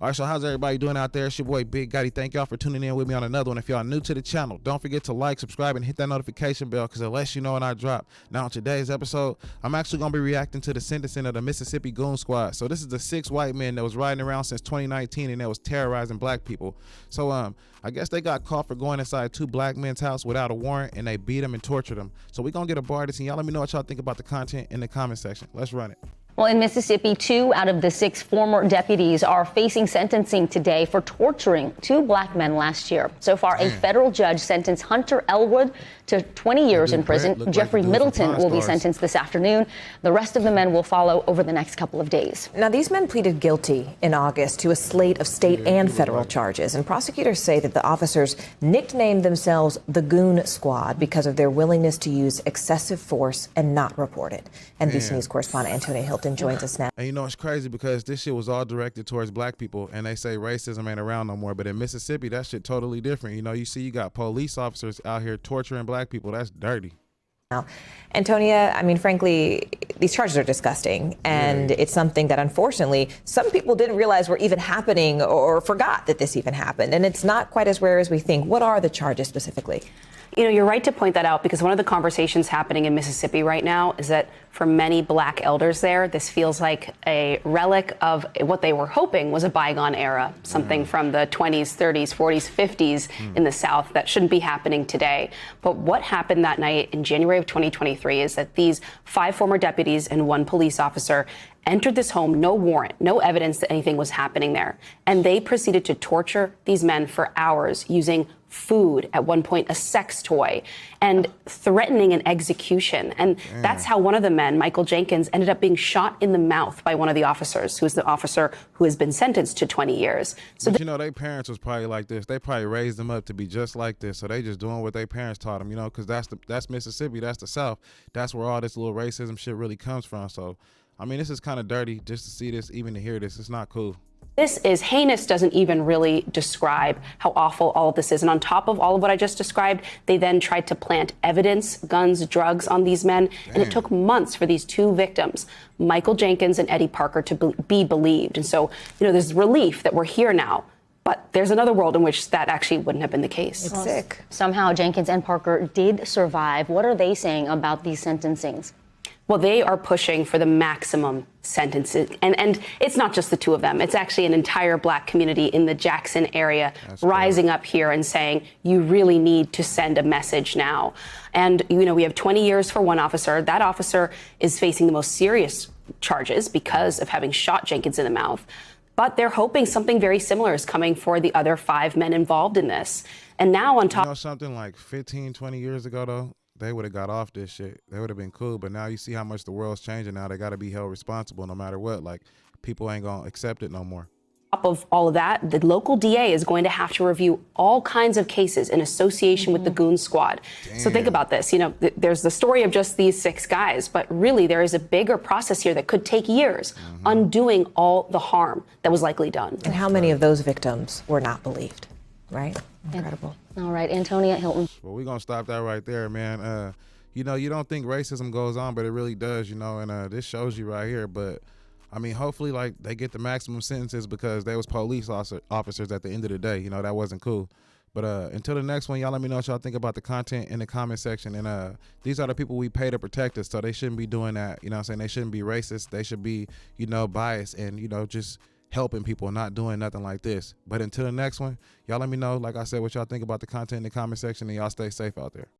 All right, so how's everybody doing out there? It's your boy Big Gotti. Thank y'all for tuning in with me on another one. If y'all new to the channel, don't forget to like, subscribe, and hit that notification bell because it lets you know when I drop. Now, on today's episode, I'm actually going to be reacting to the sentencing of the Mississippi Goon Squad. So this is the 6 white men that was riding around since 2019 and that was terrorizing black people. So I guess they got caught for going inside 2 black men's house without a warrant, and they beat them and tortured them. So we're going to get a bar of this, and y'all let me know what y'all think about the content in the comment section. Let's run it. Well, in Mississippi, 2 out of the 6 former deputies are facing sentencing today for torturing 2 black men last year. So far, a federal judge sentenced Hunter Elwood to 20 years in prison. Jeffrey Middleton will be sentenced this afternoon. The rest of the men will follow over the next couple of days. Now, these men pleaded guilty in August to a slate of state and federal charges, and prosecutors say that the officers nicknamed themselves the Goon Squad because of their willingness to use excessive force and not report it. NBC News correspondent Antonia Hilton joins us now. And you know, it's crazy because this shit was all directed towards black people, and they say racism ain't around no more. But in Mississippi, that shit totally different. You know, you got police officers out here torturing black people. That's dirty. Now, Antonia, I mean, frankly, these charges are disgusting, and it's something that, unfortunately, some people didn't realize were even happening or forgot that this even happened. And it's not quite as rare as we think. What are the charges specifically? You know, you're right to point that out, because one of the conversations happening in Mississippi right now is that for many black elders there, this feels like a relic of what they were hoping was a bygone era, something from the 20s, 30s, 40s, 50s in the South that shouldn't be happening today. But what happened that night in January of 2023 is that these 5 former deputies and 1 police officer entered this home, no warrant, no evidence that anything was happening there. And they proceeded to torture these men for hours using food, at one point a sex toy, and threatening an execution. And that's how one of the men, Michael Jenkins, ended up being shot in the mouth by one of the officers, who is the officer who has been sentenced to 20 years. So but you know, their parents was probably like this. They probably raised them up to be just like this. So they just doing what their parents taught them, you know, because that's Mississippi, that's the South. That's where all this little racism shit really comes from. So, I mean, this is kind of dirty just to see this, even to hear this. It's not cool. This is heinous, doesn't even really describe how awful all of this is. And on top of all of what I just described, they then tried to plant evidence, guns, drugs on these men. And it took months for these 2 victims, Michael Jenkins and Eddie Parker, to be believed. And so, you know, there's relief that we're here now. But there's another world in which that actually wouldn't have been the case. It's sick. Somehow Jenkins and Parker did survive. What are they saying about these sentencings? Well, they are pushing for the maximum sentences. And it's not just the 2 of them. It's actually an entire black community in the Jackson area rising up here and saying, you really need to send a message now. And, you know, we have 20 years for 1 officer. That officer is facing the most serious charges because of having shot Jenkins in the mouth. But they're hoping something very similar is coming for the other 5 men involved in this. And now on top... You know, something like 15, 20 years ago, though, they would have got off this shit. They would have been cool. But now you see how much the world's changing now. They got to be held responsible no matter what. Like, people ain't going to accept it no more. Top of all of that, the local DA is going to have to review all kinds of cases in association with the Goon Squad. So think about this. You know, there's the story of just these 6 guys, but really there is a bigger process here that could take years, undoing all the harm that was likely done. And how many of those victims were not believed, right? Incredible. All right, Antonia Hilton. Well, we're going to stop that right there, man. You know, you don't think racism goes on, but it really does, you know, and this shows you right here. But, I mean, hopefully, like, they get the maximum sentences because they was police officers at the end of the day. You know, that wasn't cool. But until the next one, y'all let me know what y'all think about the content in the comment section. And these are the people we pay to protect us, so they shouldn't be doing that. You know what I'm saying? They shouldn't be racist. They should be, you know, biased and, you know, just helping people, not doing nothing like this. But until the next one, y'all let me know, like I said, what y'all think about the content in the comment section, and y'all stay safe out there.